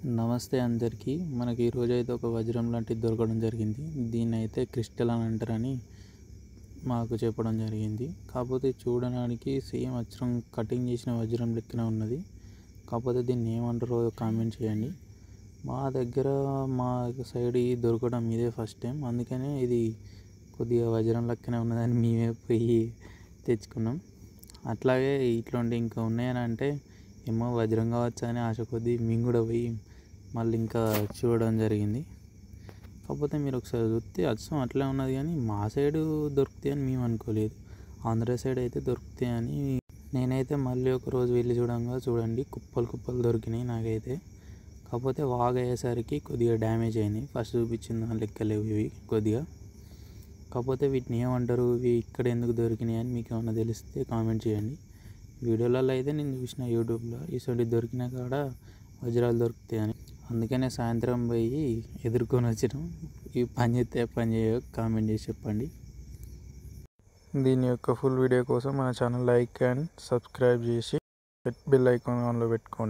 నమస్తే అందరికీ. మనకి ఈరోజు అయితే ఒక వజ్రం లాంటిది దొరకడం జరిగింది. దీన్ని అయితే క్రిస్టల్ అని అంటారని మాకు చెప్పడం జరిగింది. కాకపోతే చూడడానికి సేమ్ అచ్చం కటింగ్ చేసిన వజ్రం లెక్కనే ఉన్నది. కాకపోతే దీన్ని ఏమంటారో కామెంట్ చేయండి. మా దగ్గర మా సైడ్ ఈ దొరకడం ఇదే ఫస్ట్ టైం. అందుకనే ఇది కొద్దిగా వజ్రం లెక్కనే ఉన్నదని మేమే పోయి తెచ్చుకున్నాం. అట్లాగే ఇట్లాంటి ఇంకా ఉన్నాయని అంటే ఏమో వజ్రం కావచ్చు అని ఆశ కొద్దీ మేము కూడా పోయి మళ్ళీ ఇంకా చూడడం జరిగింది. కాకపోతే మీరు ఒకసారి చూస్తే అచ్చం అట్లే ఉన్నది, కానీ మా సైడు దొరుకుతాయి అని మేము అనుకోలేదు. ఆంధ్ర సైడ్ అయితే దొరుకుతాయి అని నేనైతే మళ్ళీ ఒక రోజు వెళ్ళి చూడండి కుప్పలు కుప్పలు దొరికినాయి నాకైతే. కాకపోతే వాగ్ అయ్యేసరికి కొద్దిగా డ్యామేజ్ అయినాయి. ఫస్ట్ చూపించిన దాని లెక్కలేవు ఇవి కొద్దిగా. కాకపోతే వీటిని ఏమంటారు, ఇవి ఇక్కడ ఎందుకు దొరికినాయి అని మీకు ఏమైనా తెలిస్తే కామెంట్ చేయండి. వీడియోలలో అయితే నేను చూసిన యూట్యూబ్లో ఇటువంటి దొరికిన కాడ వజ్రాలు దొరుకుతాయని. అందుకనే సాయంత్రం పోయి ఎదుర్కొని వచ్చినాం. ఇవి పని చేస్తే పని చేయో కామెంట్ చేసి చెప్పండి. దీని యొక్క ఫుల్ వీడియో కోసం మన ఛానల్ లైక్ అండ్ సబ్స్క్రైబ్ చేసి బెల్ ఐకాన్ ఆన్లో పెట్టుకోండి.